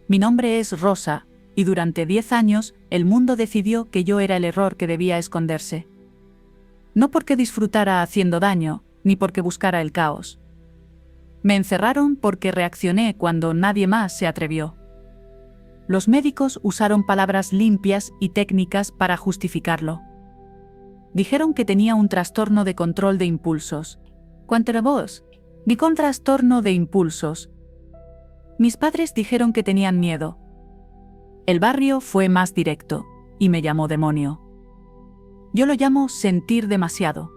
Mi nombre es Rosa, y durante 10 años el mundo decidió que yo era el error que debía esconderse. No porque disfrutara haciendo daño, ni porque buscara el caos. Me encerraron porque reaccioné cuando nadie más se atrevió. Los médicos usaron palabras limpias y técnicas para justificarlo. Dijeron que tenía un trastorno de control de impulsos. ¿Cuánto vos? Ni con trastorno de impulsos. Mis padres dijeron que tenían miedo. El barrio fue más directo, y me llamó demonio. Yo lo llamo sentir demasiado.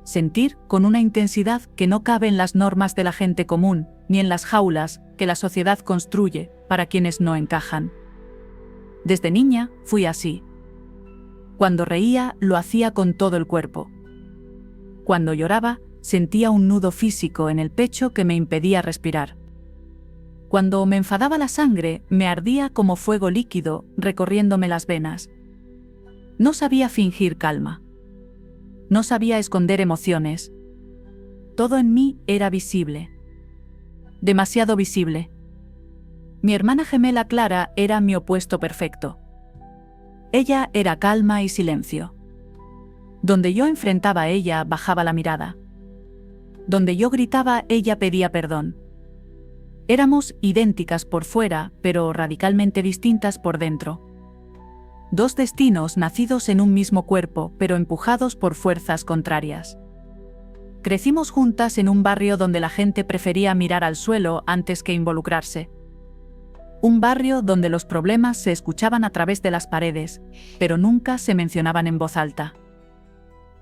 Sentir con una intensidad que no cabe en las normas de la gente común, ni en las jaulas que la sociedad construye para quienes no encajan. Desde niña fui así. Cuando reía, lo hacía con todo el cuerpo. Cuando lloraba, sentía un nudo físico en el pecho que me impedía respirar. Cuando me enfadaba la sangre, me ardía como fuego líquido recorriéndome las venas. No sabía fingir calma. No sabía esconder emociones. Todo en mí era visible. Demasiado visible. Mi hermana gemela Clara era mi opuesto perfecto. Ella era calma y silencio. Donde yo enfrentaba a ella, bajaba la mirada. Donde yo gritaba, ella pedía perdón. Éramos idénticas por fuera, pero radicalmente distintas por dentro. Dos destinos nacidos en un mismo cuerpo, pero empujados por fuerzas contrarias. Crecimos juntas en un barrio donde la gente prefería mirar al suelo antes que involucrarse. Un barrio donde los problemas se escuchaban a través de las paredes, pero nunca se mencionaban en voz alta.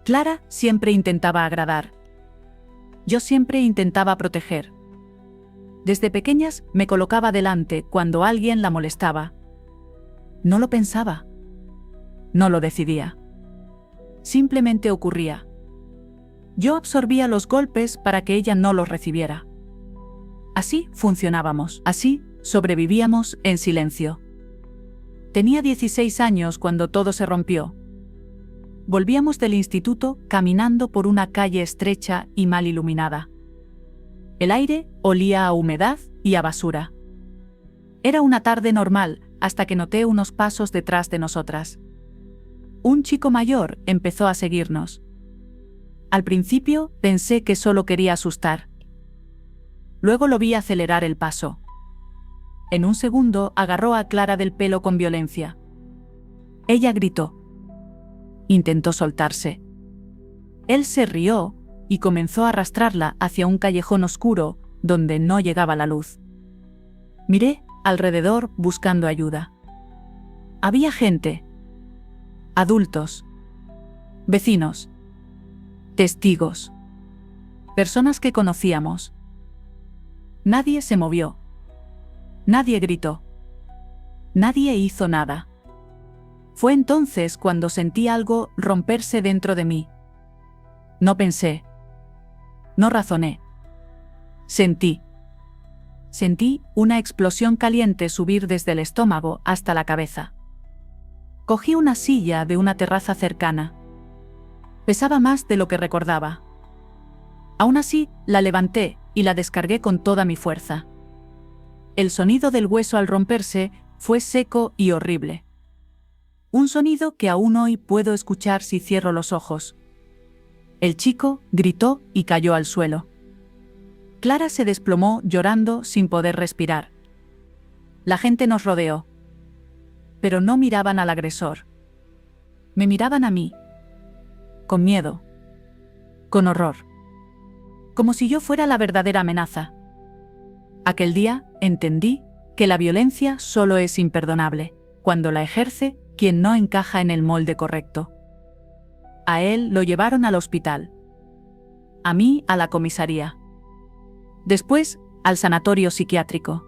Clara siempre intentaba agradar. Yo siempre intentaba proteger. Desde pequeñas me colocaba delante cuando alguien la molestaba. No lo pensaba. No lo decidía. Simplemente ocurría. Yo absorbía los golpes para que ella no los recibiera. Así funcionábamos, así sobrevivíamos en silencio. Tenía 16 años cuando todo se rompió. Volvíamos del instituto caminando por una calle estrecha y mal iluminada. El aire olía a humedad y a basura. Era una tarde normal hasta que noté unos pasos detrás de nosotras. Un chico mayor empezó a seguirnos. Al principio pensé que solo quería asustar. Luego lo vi acelerar el paso. En un segundo agarró a Clara del pelo con violencia. Ella gritó. Intentó soltarse. Él se rió y comenzó a arrastrarla hacia un callejón oscuro donde no llegaba la luz. Miré alrededor buscando ayuda. Había gente. Adultos. Vecinos. Testigos. Personas que conocíamos. Nadie se movió. Nadie gritó. Nadie hizo nada. Fue entonces cuando sentí algo romperse dentro de mí. No pensé. No razoné. Sentí. Sentí una explosión caliente subir desde el estómago hasta la cabeza. Cogí una silla de una terraza cercana. Pesaba más de lo que recordaba. Aún así, la levanté y la descargué con toda mi fuerza. El sonido del hueso al romperse fue seco y horrible. Un sonido que aún hoy puedo escuchar si cierro los ojos. El chico gritó y cayó al suelo. Clara se desplomó llorando sin poder respirar. La gente nos rodeó. Pero no miraban al agresor. Me miraban a mí. Con miedo. Con horror. Como si yo fuera la verdadera amenaza. Aquel día entendí que la violencia solo es imperdonable cuando la ejerce quien no encaja en el molde correcto. A él lo llevaron al hospital. A mí a la comisaría. Después, al sanatorio psiquiátrico.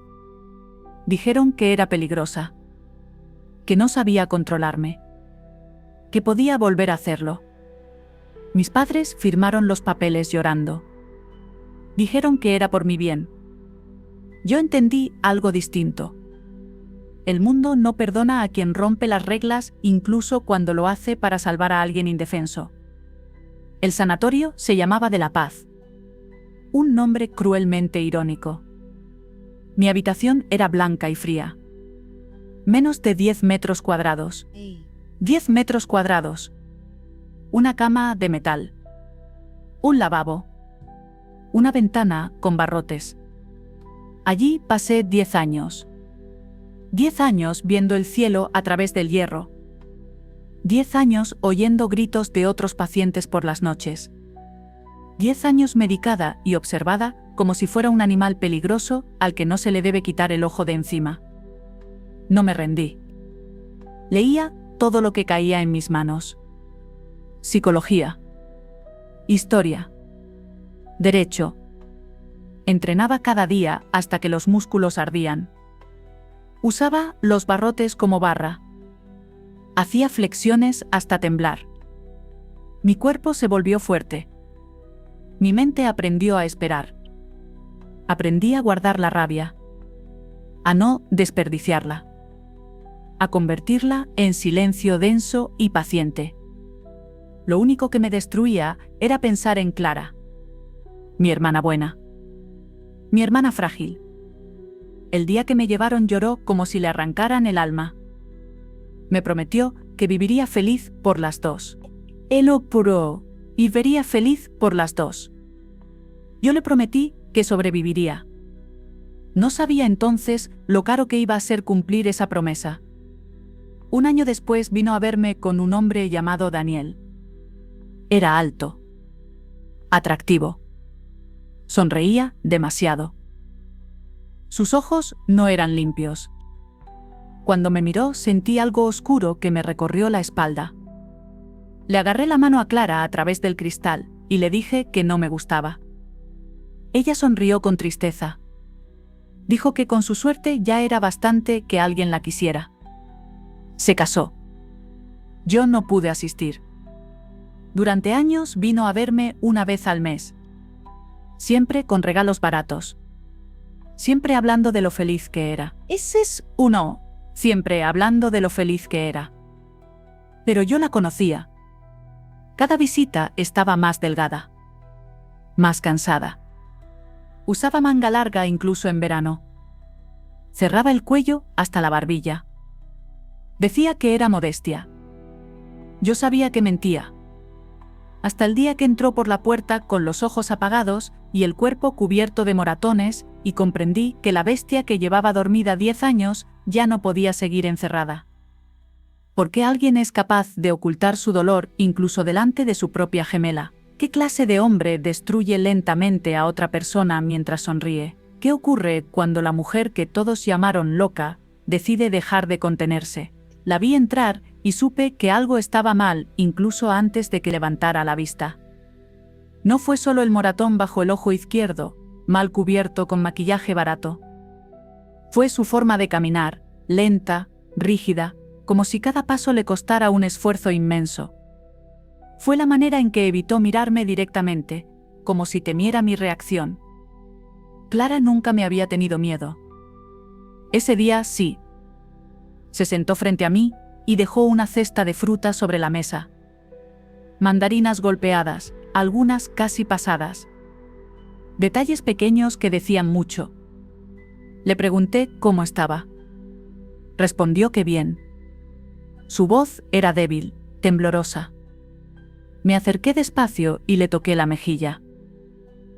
Dijeron que era peligrosa. Que no sabía controlarme. Que podía volver a hacerlo. Mis padres firmaron los papeles llorando. Dijeron que era por mi bien. Yo entendí algo distinto. El mundo no perdona a quien rompe las reglas incluso cuando lo hace para salvar a alguien indefenso. El sanatorio se llamaba De la Paz. Un nombre cruelmente irónico. Mi habitación era blanca y fría. Menos de 10 metros cuadrados. 10 metros cuadrados. Una cama de metal. Un lavabo. Una ventana con barrotes. Allí pasé 10 años. 10 años viendo el cielo a través del hierro. 10 años oyendo gritos de otros pacientes por las noches. 10 años medicada y observada como si fuera un animal peligroso al que no se le debe quitar el ojo de encima. No me rendí. Leía todo lo que caía en mis manos. Psicología. Historia. Derecho. Entrenaba cada día hasta que los músculos ardían. Usaba los barrotes como barra. Hacía flexiones hasta temblar. Mi cuerpo se volvió fuerte. Mi mente aprendió a esperar. Aprendí a guardar la rabia. A no desperdiciarla. A convertirla en silencio denso y paciente. Lo único que me destruía era pensar en Clara. Mi hermana buena. Mi hermana frágil. El día que me llevaron lloró como si le arrancaran el alma. Me prometió que viviría feliz por las dos. Él lo juró y vería feliz por las dos. Yo le prometí que sobreviviría. No sabía entonces lo caro que iba a ser cumplir esa promesa. Un año después vino a verme con un hombre llamado Daniel. Era alto. Atractivo. Sonreía demasiado. Sus ojos no eran limpios. Cuando me miró sentí algo oscuro que me recorrió la espalda. Le agarré la mano a Clara a través del cristal y le dije que no me gustaba. Ella sonrió con tristeza. Dijo que con su suerte ya era bastante que alguien la quisiera. Se casó. Yo no pude asistir. Durante años vino a verme una vez al mes. Siempre con regalos baratos. Siempre hablando de lo feliz que era. Ese es uno. Siempre hablando de lo feliz que era. Pero yo la conocía. Cada visita estaba más delgada. Más cansada. Usaba manga larga incluso en verano. Cerraba el cuello hasta la barbilla. Decía que era modestia. Yo sabía que mentía. Hasta el día que entró por la puerta con los ojos apagados y el cuerpo cubierto de moratones, y comprendí que la bestia que llevaba dormida 10 años ya no podía seguir encerrada. ¿Por qué alguien es capaz de ocultar su dolor incluso delante de su propia gemela? ¿Qué clase de hombre destruye lentamente a otra persona mientras sonríe? ¿Qué ocurre cuando la mujer que todos llamaron loca decide dejar de contenerse? La vi entrar y supe que algo estaba mal incluso antes de que levantara la vista. No fue solo el moratón bajo el ojo izquierdo, mal cubierto con maquillaje barato. Fue su forma de caminar, lenta, rígida, como si cada paso le costara un esfuerzo inmenso. Fue la manera en que evitó mirarme directamente, como si temiera mi reacción. Clara nunca me había tenido miedo. Ese día sí. Se sentó frente a mí y dejó una cesta de fruta sobre la mesa. Mandarinas golpeadas, algunas casi pasadas. Detalles pequeños que decían mucho. Le pregunté cómo estaba. Respondió que bien. Su voz era débil, temblorosa. Me acerqué despacio y le toqué la mejilla.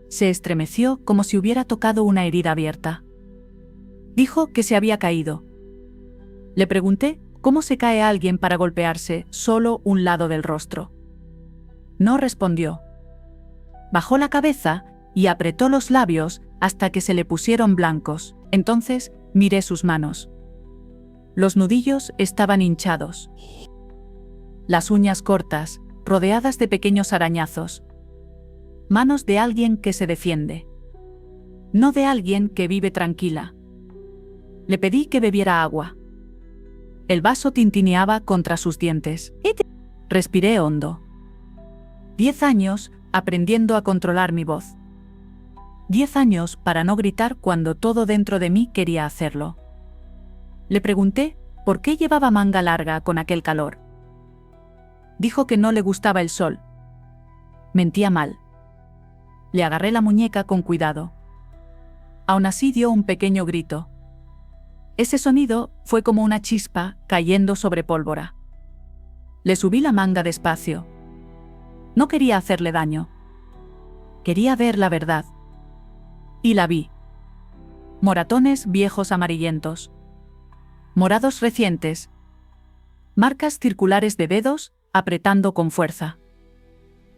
Se estremeció como si hubiera tocado una herida abierta. Dijo que se había caído. Le pregunté cómo se cae alguien para golpearse solo un lado del rostro. No respondió. Bajó la cabeza y apretó los labios hasta que se le pusieron blancos. Entonces miré sus manos. Los nudillos estaban hinchados. Las uñas cortas, rodeadas de pequeños arañazos. Manos de alguien que se defiende. No de alguien que vive tranquila. Le pedí que bebiera agua. El vaso tintineaba contra sus dientes. Respiré hondo. 10 años aprendiendo a controlar mi voz. 10 años para no gritar cuando todo dentro de mí quería hacerlo. Le pregunté por qué llevaba manga larga con aquel calor. Dijo que no le gustaba el sol. Mentía mal. Le agarré la muñeca con cuidado. aún así dio un pequeño grito. Ese sonido fue como una chispa cayendo sobre pólvora. Le subí la manga despacio. No quería hacerle daño. Quería ver la verdad. Y la vi. Moratones viejos amarillentos. Morados recientes. Marcas circulares de dedos apretando con fuerza.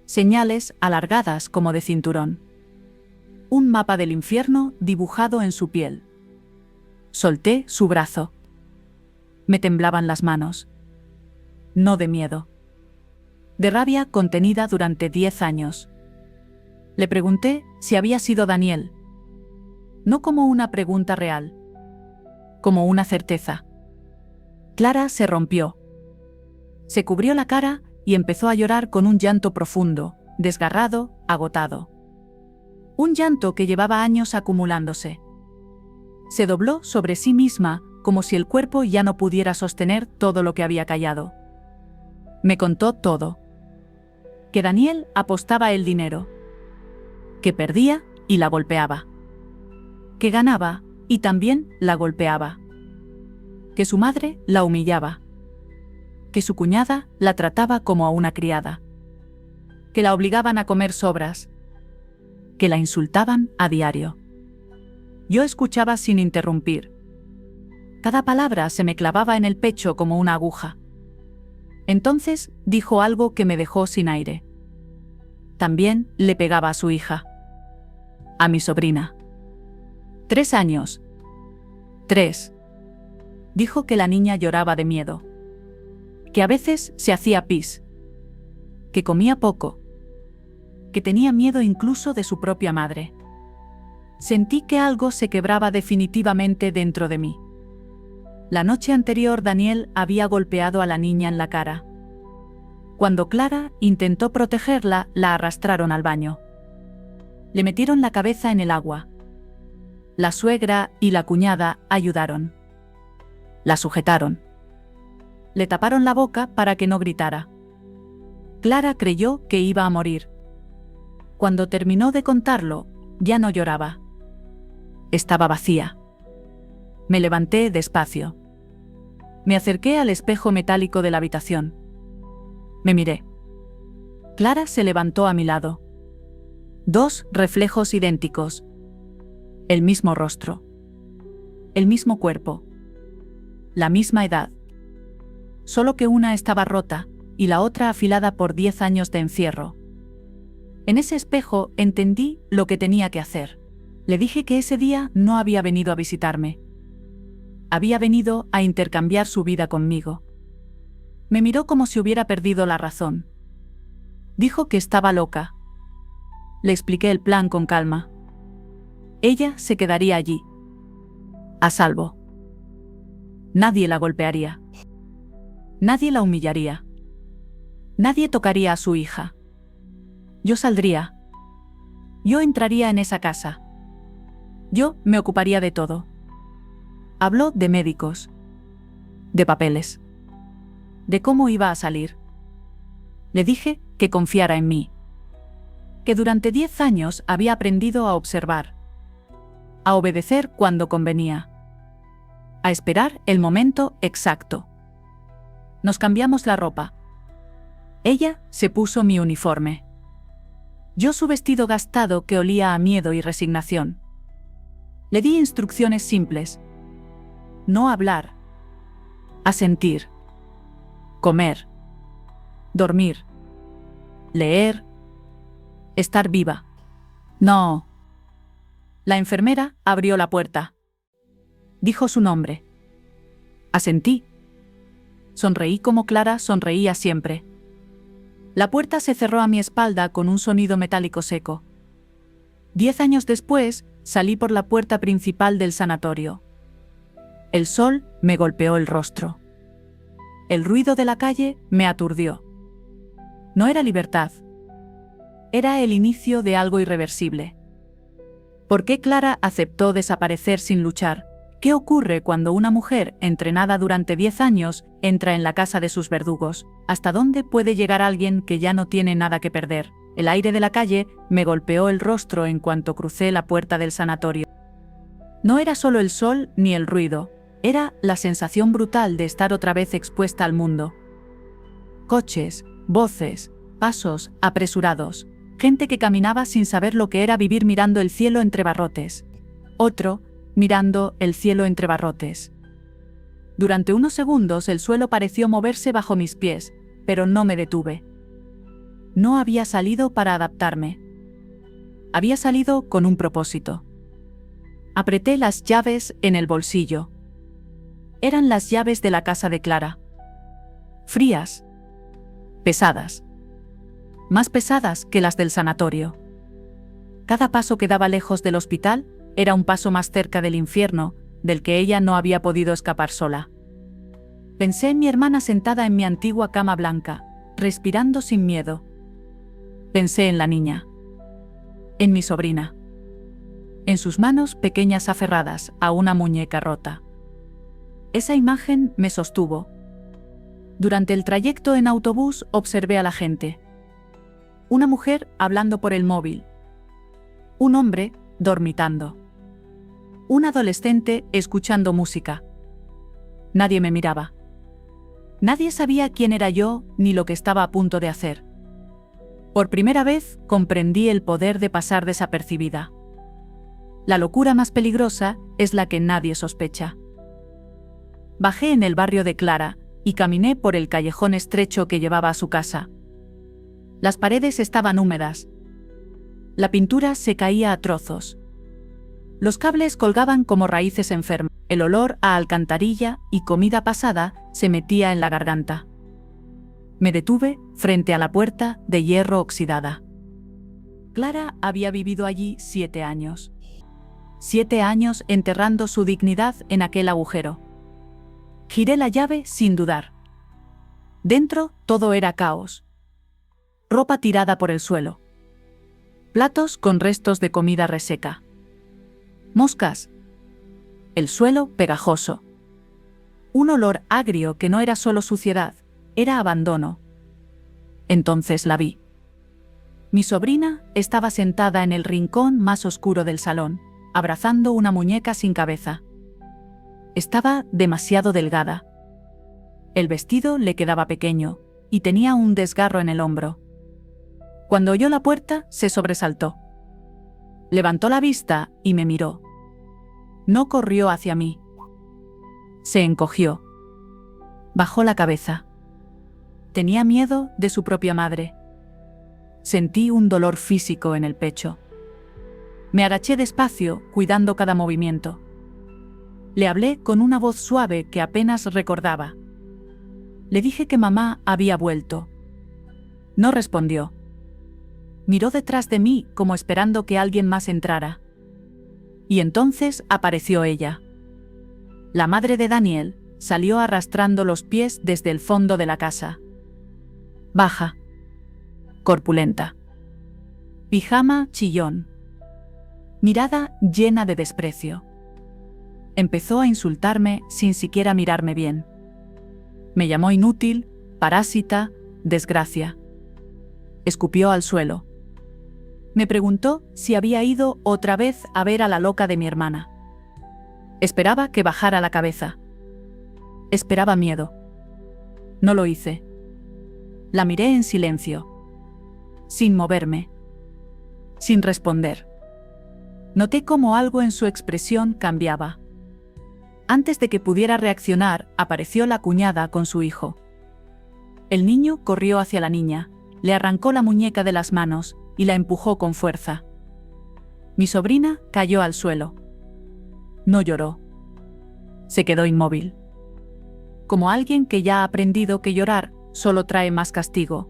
Señales alargadas como de cinturón. Un mapa del infierno dibujado en su piel. Solté su brazo. Me temblaban las manos. No de miedo. De rabia contenida durante 10 años. Le pregunté si había sido Daniel. No como una pregunta real. Como una certeza. Clara se rompió. Se cubrió la cara y empezó a llorar con un llanto profundo, desgarrado, agotado. Un llanto que llevaba años acumulándose. Se dobló sobre sí misma, como si el cuerpo ya no pudiera sostener todo lo que había callado. Me contó todo. Que Daniel apostaba el dinero. Que perdía y la golpeaba. Que ganaba y también la golpeaba. Que su madre la humillaba. Que su cuñada la trataba como a una criada. Que la obligaban a comer sobras. Que la insultaban a diario. Yo escuchaba sin interrumpir. Cada palabra se me clavaba en el pecho como una aguja. Entonces dijo algo que me dejó sin aire. También le pegaba a su hija. A mi sobrina. 3 años. 3. Dijo que la niña lloraba de miedo. Que a veces se hacía pis. Que comía poco. Que tenía miedo incluso de su propia madre. Sentí que algo se quebraba definitivamente dentro de mí. La noche anterior Daniel había golpeado a la niña en la cara. Cuando Clara intentó protegerla, la arrastraron al baño. Le metieron la cabeza en el agua. La suegra y la cuñada ayudaron. La sujetaron. Le taparon la boca para que no gritara. Clara creyó que iba a morir. Cuando terminó de contarlo, ya no lloraba. Estaba vacía. Me levanté despacio. Me acerqué al espejo metálico de la habitación. Me miré. Clara se levantó a mi lado. 2 reflejos idénticos. El mismo rostro. El mismo cuerpo. La misma edad. Solo que una estaba rota y la otra afilada por 10 años de encierro. En ese espejo entendí lo que tenía que hacer. Le dije que ese día no había venido a visitarme. Había venido a intercambiar su vida conmigo. Me miró como si hubiera perdido la razón. Dijo que estaba loca. Le expliqué el plan con calma. Ella se quedaría allí. A salvo. Nadie la golpearía. Nadie la humillaría. Nadie tocaría a su hija. Yo saldría. Yo entraría en esa casa. Yo me ocuparía de todo. Habló de médicos. De papeles. De cómo iba a salir. Le dije que confiara en mí. Que durante 10 años había aprendido a observar. A obedecer cuando convenía. A esperar el momento exacto. Nos cambiamos la ropa. Ella se puso mi uniforme. Yo su vestido gastado que olía a miedo y resignación. Le di instrucciones simples. No hablar. Asentir. Comer. Dormir. Leer. Estar viva. No. La enfermera abrió la puerta. Dijo su nombre. Asentí. Sonreí como Clara sonreía siempre. La puerta se cerró a mi espalda con un sonido metálico seco. 10 años después, salí por la puerta principal del sanatorio. El sol me golpeó el rostro. El ruido de la calle me aturdió. No era libertad. Era el inicio de algo irreversible. ¿Por qué Clara aceptó desaparecer sin luchar? ¿Qué ocurre cuando una mujer, entrenada durante 10 años, entra en la casa de sus verdugos? ¿Hasta dónde puede llegar alguien que ya no tiene nada que perder? El aire de la calle me golpeó el rostro en cuanto crucé la puerta del sanatorio. No era solo el sol ni el ruido, era la sensación brutal de estar otra vez expuesta al mundo. Coches, voces, pasos apresurados, gente que caminaba sin saber lo que era vivir mirando el cielo entre barrotes. Otro, mirando el cielo entre barrotes. Durante unos segundos el suelo pareció moverse bajo mis pies, pero no me detuve. No había salido para adaptarme. Había salido con un propósito. Apreté las llaves en el bolsillo. Eran las llaves de la casa de Clara. Frías. Pesadas. Más pesadas que las del sanatorio. Cada paso que daba lejos del hospital era un paso más cerca del infierno, del que ella no había podido escapar sola. Pensé en mi hermana sentada en mi antigua cama blanca, respirando sin miedo. Pensé en la niña. En mi sobrina. En sus manos pequeñas aferradas a una muñeca rota. Esa imagen me sostuvo. Durante el trayecto en autobús observé a la gente. Una mujer hablando por el móvil. Un hombre dormitando. Un adolescente escuchando música. Nadie me miraba. Nadie sabía quién era yo ni lo que estaba a punto de hacer. Por primera vez comprendí el poder de pasar desapercibida. La locura más peligrosa es la que nadie sospecha. Bajé en el barrio de Clara y caminé por el callejón estrecho que llevaba a su casa. Las paredes estaban húmedas. La pintura se caía a trozos. Los cables colgaban como raíces enfermas. El olor a alcantarilla y comida pasada se metía en la garganta. Me detuve frente a la puerta de hierro oxidada. Clara había vivido allí 7 años. 7 años enterrando su dignidad en aquel agujero. Giré la llave sin dudar. Dentro todo era caos. Ropa tirada por el suelo. Platos con restos de comida reseca. Moscas. El suelo pegajoso. Un olor agrio que no era solo suciedad, era abandono. Entonces la vi. Mi sobrina estaba sentada en el rincón más oscuro del salón, abrazando una muñeca sin cabeza. Estaba demasiado delgada. El vestido le quedaba pequeño, y tenía un desgarro en el hombro. Cuando oyó la puerta, se sobresaltó. Levantó la vista y me miró. No corrió hacia mí. Se encogió. Bajó la cabeza. Tenía miedo de su propia madre. Sentí un dolor físico en el pecho. Me agaché despacio, cuidando cada movimiento. Le hablé con una voz suave que apenas recordaba. Le dije que mamá había vuelto. No respondió. Miró detrás de mí como esperando que alguien más entrara. Y entonces apareció ella. La madre de Daniel salió arrastrando los pies desde el fondo de la casa. Baja. Corpulenta. Pijama chillón. Mirada llena de desprecio. Empezó a insultarme sin siquiera mirarme bien. Me llamó inútil, parásita, desgracia. Escupió al suelo. Me preguntó si había ido otra vez a ver a la loca de mi hermana. Esperaba que bajara la cabeza. Esperaba miedo. No lo hice. La miré en silencio. Sin moverme. Sin responder. Noté cómo algo en su expresión cambiaba. Antes de que pudiera reaccionar, apareció la cuñada con su hijo. El niño corrió hacia la niña, le arrancó la muñeca de las manos y la empujó con fuerza. Mi sobrina cayó al suelo. No lloró. Se quedó inmóvil. Como alguien que ya ha aprendido que llorar solo trae más castigo.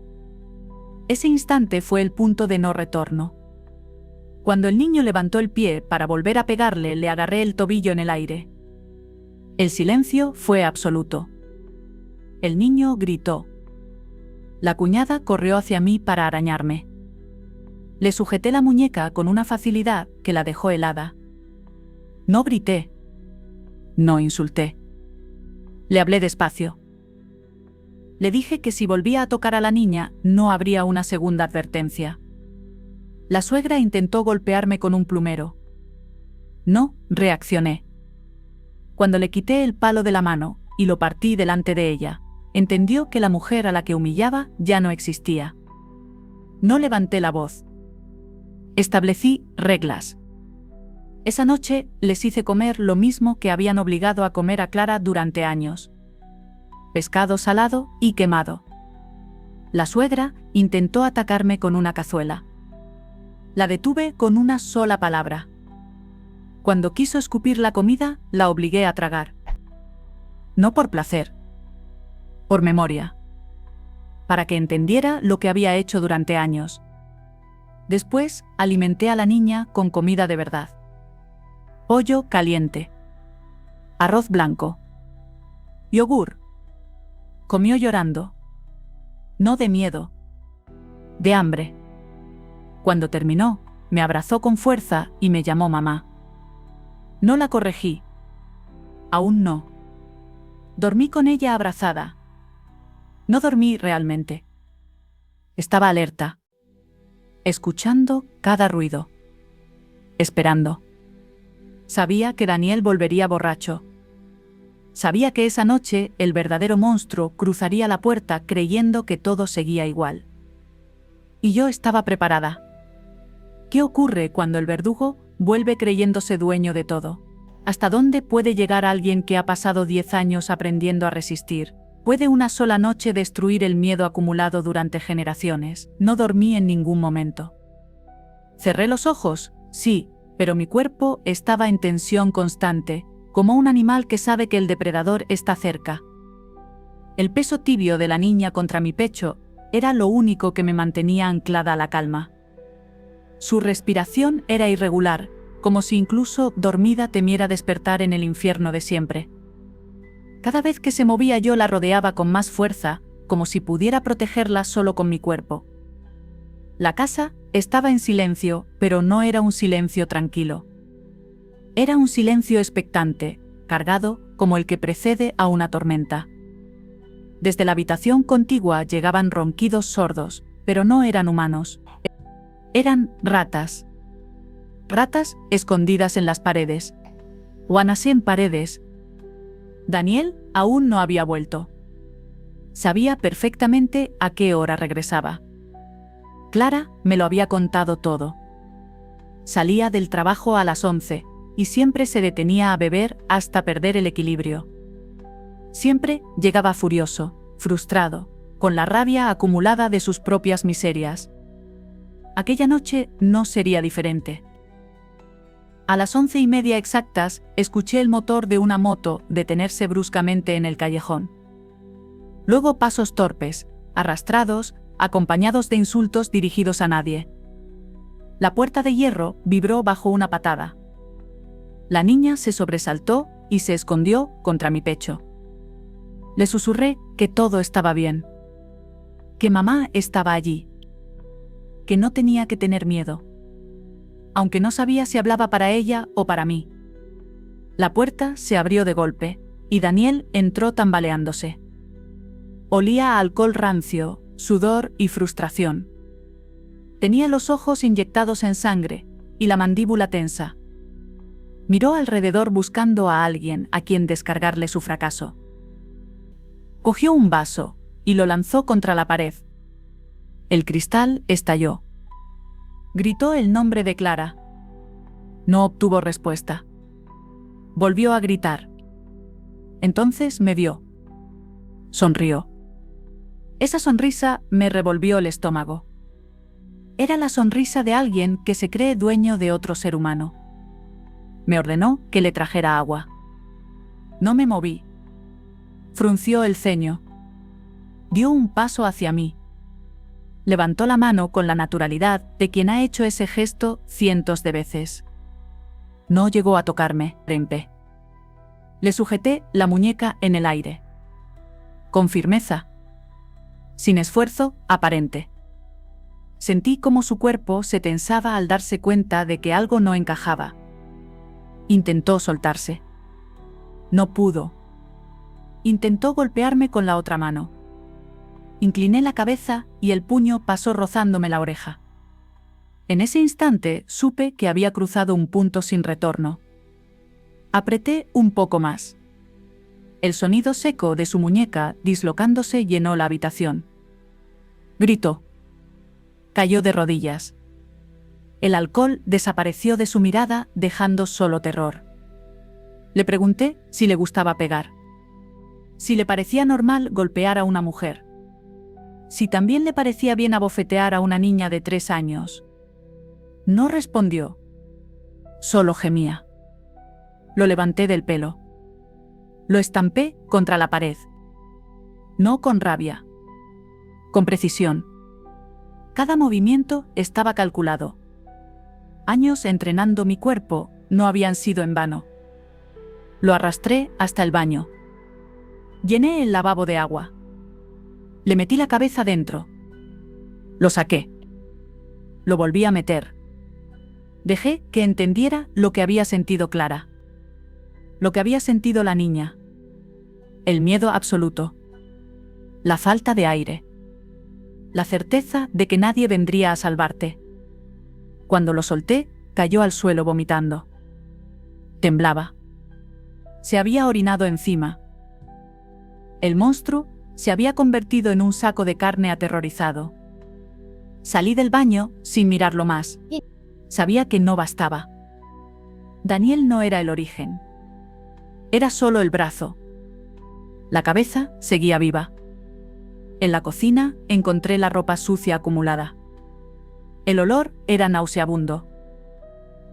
Ese instante fue el punto de no retorno. Cuando el niño levantó el pie para volver a pegarle, le agarré el tobillo en el aire. El silencio fue absoluto. El niño gritó. La cuñada corrió hacia mí para arañarme. Le sujeté la muñeca con una facilidad que la dejó helada. No grité. No insulté. Le hablé despacio. Le dije que si volvía a tocar a la niña, no habría una segunda advertencia. La suegra intentó golpearme con un plumero. No, reaccioné. Cuando le quité el palo de la mano y lo partí delante de ella, entendió que la mujer a la que humillaba ya no existía. No levanté la voz. Establecí reglas. Esa noche les hice comer lo mismo que habían obligado a comer a Clara durante años. Pescado salado y quemado. La suegra intentó atacarme con una cazuela. La detuve con una sola palabra. Cuando quiso escupir la comida, la obligué a tragar. No por placer. Por memoria. Para que entendiera lo que había hecho durante años. Después, alimenté a la niña con comida de verdad. Pollo caliente. Arroz blanco. Yogur. Comió llorando. No de miedo. De hambre. Cuando terminó, me abrazó con fuerza y me llamó mamá. No la corregí. Aún no. Dormí con ella abrazada. No dormí realmente. Estaba alerta. Escuchando cada ruido. Esperando. Sabía que Daniel volvería borracho. Sabía que esa noche el verdadero monstruo cruzaría la puerta creyendo que todo seguía igual. Y yo estaba preparada. ¿Qué ocurre cuando el verdugo vuelve creyéndose dueño de todo? ¿Hasta dónde puede llegar alguien que ha pasado 10 años aprendiendo a resistir? ¿Puede una sola noche destruir el miedo acumulado durante generaciones? No dormí en ningún momento. Cerré los ojos, sí, pero mi cuerpo estaba en tensión constante, como un animal que sabe que el depredador está cerca. El peso tibio de la niña contra mi pecho era lo único que me mantenía anclada a la calma. Su respiración era irregular, como si incluso dormida temiera despertar en el infierno de siempre. Cada vez que se movía yo la rodeaba con más fuerza, como si pudiera protegerla solo con mi cuerpo. La casa estaba en silencio, pero no era un silencio tranquilo. Era un silencio expectante, cargado como el que precede a una tormenta. Desde la habitación contigua llegaban ronquidos sordos, pero no eran humanos. Eran ratas. Ratas escondidas en las paredes. Guanasé en paredes. Daniel aún no había vuelto. Sabía perfectamente a qué hora regresaba. Clara me lo había contado todo. Salía del trabajo a las 11 y siempre se detenía a beber hasta perder el equilibrio. Siempre llegaba furioso, frustrado, con la rabia acumulada de sus propias miserias. Aquella noche no sería diferente. A las 11:30 exactas, escuché el motor de una moto detenerse bruscamente en el callejón. Luego pasos torpes, arrastrados, acompañados de insultos dirigidos a nadie. La puerta de hierro vibró bajo una patada. La niña se sobresaltó y se escondió contra mi pecho. Le susurré que todo estaba bien. Que mamá estaba allí. Que no tenía que tener miedo. Aunque no sabía si hablaba para ella o para mí. La puerta se abrió de golpe, y Daniel entró tambaleándose. Olía a alcohol rancio, sudor y frustración. Tenía los ojos inyectados en sangre, y la mandíbula tensa. Miró alrededor buscando a alguien a quien descargarle su fracaso. Cogió un vaso, y lo lanzó contra la pared. El cristal estalló. Gritó el nombre de Clara. No obtuvo respuesta. Volvió a gritar. Entonces me vio. Sonrió. Esa sonrisa me revolvió el estómago. Era la sonrisa de alguien que se cree dueño de otro ser humano. Me ordenó que le trajera agua. No me moví. Frunció el ceño. Dio un paso hacia mí. Levantó la mano con la naturalidad de quien ha hecho ese gesto cientos de veces. No llegó a tocarme, trempé. Le sujeté la muñeca en el aire. Con firmeza. Sin esfuerzo aparente. Sentí cómo su cuerpo se tensaba al darse cuenta de que algo no encajaba. Intentó soltarse. No pudo. Intentó golpearme con la otra mano. Incliné la cabeza y el puño pasó rozándome la oreja. En ese instante supe que había cruzado un punto sin retorno. Apreté un poco más. El sonido seco de su muñeca dislocándose llenó la habitación. Gritó. Cayó de rodillas. El alcohol desapareció de su mirada, dejando solo terror. Le pregunté si le gustaba pegar. Si le parecía normal golpear a una mujer. Si también le parecía bien abofetear a una niña de 3 años. No respondió. Solo gemía. Lo levanté del pelo. Lo estampé contra la pared. No con rabia. Con precisión. Cada movimiento estaba calculado. Años entrenando mi cuerpo no habían sido en vano. Lo arrastré hasta el baño. Llené el lavabo de agua. Le metí la cabeza dentro. Lo saqué. Lo volví a meter. Dejé que entendiera lo que había sentido Clara. Lo que había sentido la niña. El miedo absoluto. La falta de aire. La certeza de que nadie vendría a salvarte. Cuando lo solté, cayó al suelo vomitando. Temblaba. Se había orinado encima. El monstruo se había convertido en un saco de carne aterrorizado. Salí del baño sin mirarlo más. Sabía que no bastaba. Daniel no era el origen. Era solo el brazo. La cabeza seguía viva. En la cocina encontré la ropa sucia acumulada. El olor era nauseabundo.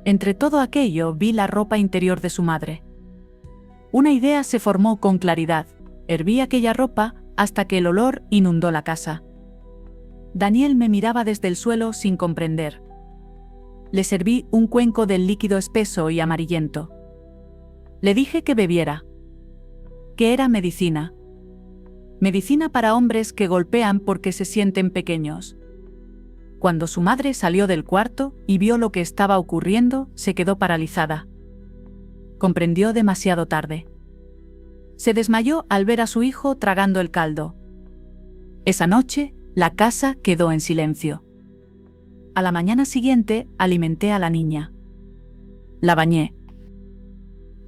Entre todo aquello vi la ropa interior de su madre. Una idea se formó con claridad. Herví aquella ropa hasta que el olor inundó la casa. Daniel me miraba desde el suelo sin comprender. Le serví un cuenco del líquido espeso y amarillento. Le dije que bebiera. Que era medicina. Medicina para hombres que golpean porque se sienten pequeños. Cuando su madre salió del cuarto y vio lo que estaba ocurriendo, se quedó paralizada. Comprendió demasiado tarde. Se desmayó al ver a su hijo tragando el caldo. Esa noche, la casa quedó en silencio. A la mañana siguiente, alimenté a la niña. La bañé.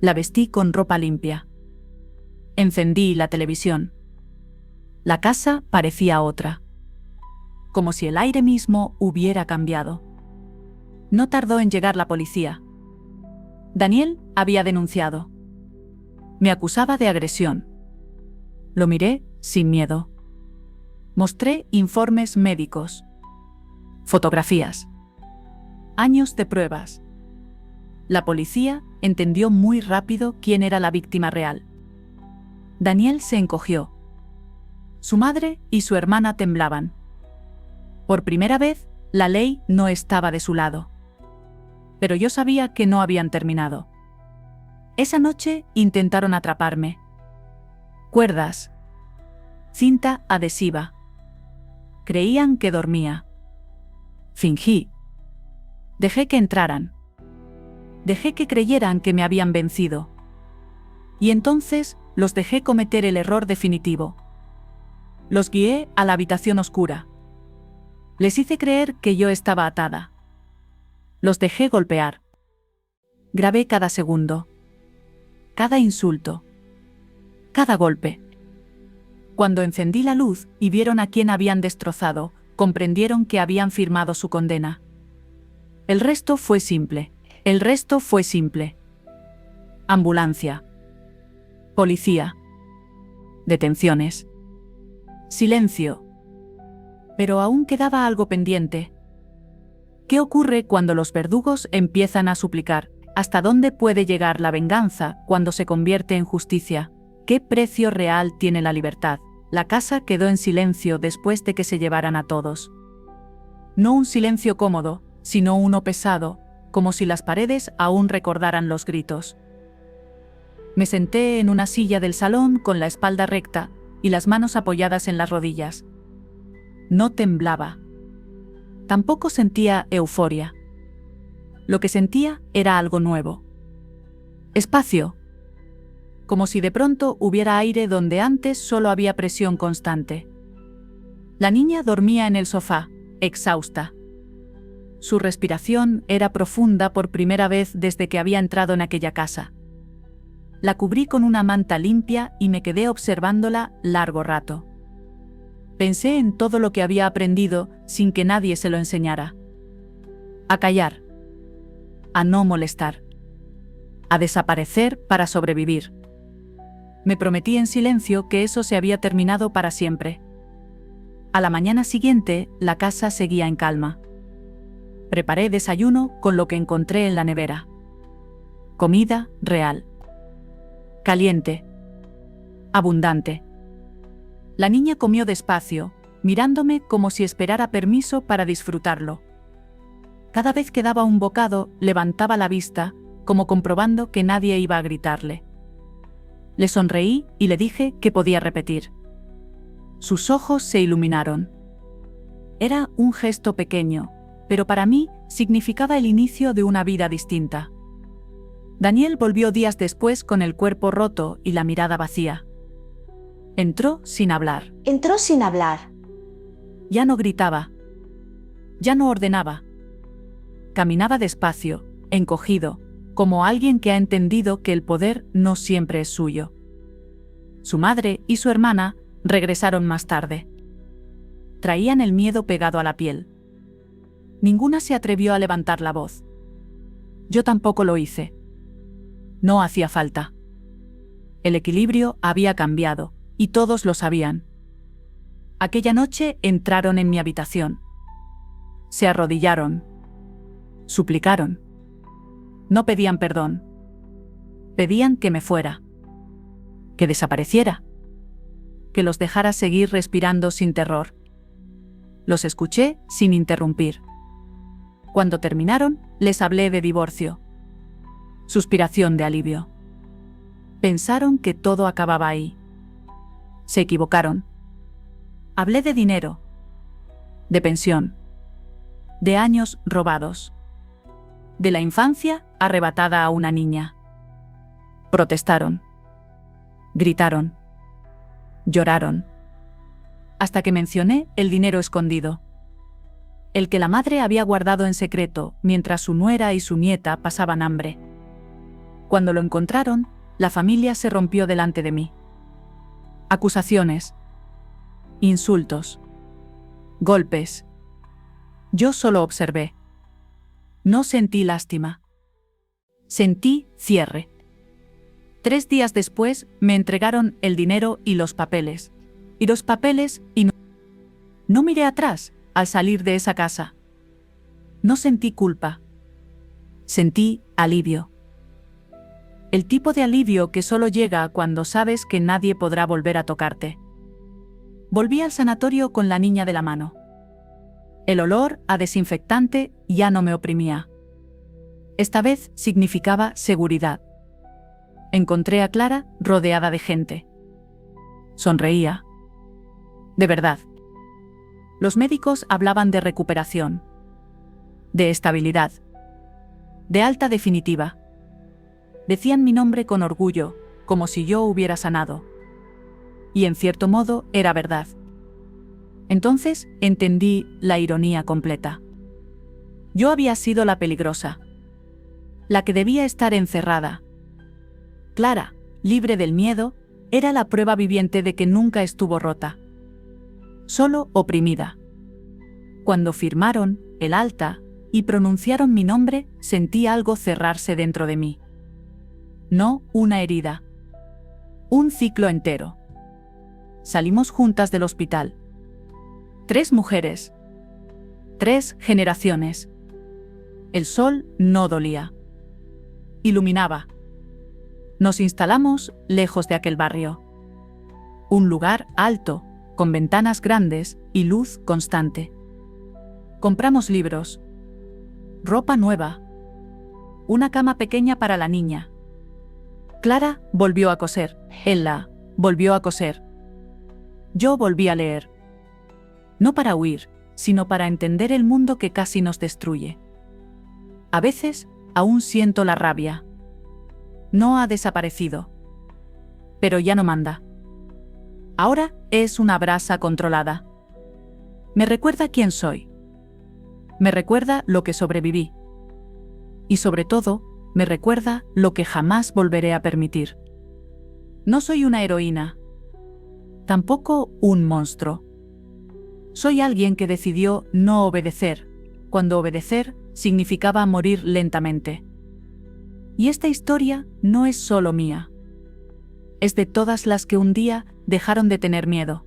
La vestí con ropa limpia. Encendí la televisión. La casa parecía otra. Como si el aire mismo hubiera cambiado. No tardó en llegar la policía. Daniel había denunciado. Me acusaba de agresión. Lo miré sin miedo. Mostré informes médicos. Fotografías. Años de pruebas. La policía entendió muy rápido quién era la víctima real. Daniel se encogió. Su madre y su hermana temblaban. Por primera vez, la ley no estaba de su lado. Pero yo sabía que no habían terminado. Esa noche intentaron atraparme. Cuerdas. Cinta adhesiva. Creían que dormía. Fingí. Dejé que entraran. Dejé que creyeran que me habían vencido. Y entonces los dejé cometer el error definitivo. Los guié a la habitación oscura. Les hice creer que yo estaba atada. Los dejé golpear. Grabé cada segundo. Cada insulto. Cada golpe. Cuando encendí la luz y vieron a quién habían destrozado, comprendieron que habían firmado su condena. El resto fue simple. El resto fue simple. Ambulancia. Policía. Detenciones. Silencio. Pero aún quedaba algo pendiente. ¿Qué ocurre cuando los verdugos empiezan a suplicar? ¿Hasta dónde puede llegar la venganza cuando se convierte en justicia? ¿Qué precio real tiene la libertad? La casa quedó en silencio después de que se llevaran a todos. No un silencio cómodo, sino uno pesado, como si las paredes aún recordaran los gritos. Me senté en una silla del salón con la espalda recta y las manos apoyadas en las rodillas. No temblaba. Tampoco sentía euforia. Lo que sentía era algo nuevo. Espacio. Como si de pronto hubiera aire donde antes solo había presión constante. La niña dormía en el sofá, exhausta. Su respiración era profunda por primera vez desde que había entrado en aquella casa. La cubrí con una manta limpia y me quedé observándola largo rato. Pensé en todo lo que había aprendido sin que nadie se lo enseñara. A callar. A no molestar. A desaparecer para sobrevivir. Me prometí en silencio que eso se había terminado para siempre. A la mañana siguiente, la casa seguía en calma. Preparé desayuno con lo que encontré en la nevera. Comida real. Caliente. Abundante. La niña comió despacio, mirándome como si esperara permiso para disfrutarlo. Cada vez que daba un bocado, levantaba la vista, como comprobando que nadie iba a gritarle. Le sonreí y le dije que podía repetir. Sus ojos se iluminaron. Era un gesto pequeño, pero para mí significaba el inicio de una vida distinta. Daniel volvió días después con el cuerpo roto y la mirada vacía. Entró sin hablar. Ya no gritaba. Ya no ordenaba. Caminaba despacio, encogido, como alguien que ha entendido que el poder no siempre es suyo. Su madre y su hermana regresaron más tarde. Traían el miedo pegado a la piel. Ninguna se atrevió a levantar la voz. Yo tampoco lo hice. No hacía falta. El equilibrio había cambiado, y todos lo sabían. Aquella noche entraron en mi habitación. Se arrodillaron. Suplicaron. No pedían perdón. Pedían que me fuera. Que desapareciera. Que los dejara seguir respirando sin terror. Los escuché sin interrumpir. Cuando terminaron, les hablé de divorcio. Suspiración de alivio. Pensaron que todo acababa ahí. Se equivocaron. Hablé de dinero. De pensión. De años robados. De la infancia arrebatada a una niña. Protestaron. Gritaron. Lloraron. Hasta que mencioné el dinero escondido. El que la madre había guardado en secreto mientras su nuera y su nieta pasaban hambre. Cuando lo encontraron, la familia se rompió delante de mí. Acusaciones. Insultos. Golpes. Yo solo observé. No sentí lástima. Sentí cierre. 3 días después me entregaron el dinero y los papeles. Y los papeles y no miré atrás al salir de esa casa. No sentí culpa. Sentí alivio. El tipo de alivio que solo llega cuando sabes que nadie podrá volver a tocarte. Volví al sanatorio con la niña de la mano. El olor a desinfectante ya no me oprimía. Esta vez significaba seguridad. Encontré a Clara rodeada de gente. Sonreía. De verdad. Los médicos hablaban de recuperación. De estabilidad. De alta definitiva. Decían mi nombre con orgullo, como si yo hubiera sanado. Y en cierto modo era verdad. Entonces entendí la ironía completa. Yo había sido la peligrosa. La que debía estar encerrada. Clara, libre del miedo, era la prueba viviente de que nunca estuvo rota. Solo oprimida. Cuando firmaron el alta y pronunciaron mi nombre, sentí algo cerrarse dentro de mí. No una herida. Un ciclo entero. Salimos juntas del hospital. 3 mujeres. 3 generaciones. El sol no dolía. Iluminaba. Nos instalamos lejos de aquel barrio. Un lugar alto, con ventanas grandes y luz constante. Compramos libros. Ropa nueva. Una cama pequeña para la niña. Clara volvió a coser. Ella volvió a coser. Yo volví a leer. No para huir, sino para entender el mundo que casi nos destruye. A veces, aún siento la rabia. No ha desaparecido. Pero ya no manda. Ahora es una brasa controlada. Me recuerda quién soy. Me recuerda lo que sobreviví. Y sobre todo, me recuerda lo que jamás volveré a permitir. No soy una heroína. Tampoco un monstruo. Soy alguien que decidió no obedecer, cuando obedecer significaba morir lentamente. Y esta historia no es solo mía. Es de todas las que un día dejaron de tener miedo.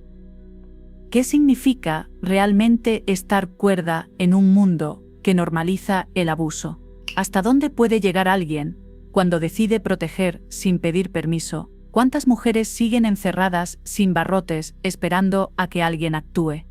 ¿Qué significa realmente estar cuerda en un mundo que normaliza el abuso? ¿Hasta dónde puede llegar alguien cuando decide proteger sin pedir permiso? ¿Cuántas mujeres siguen encerradas sin barrotes esperando a que alguien actúe?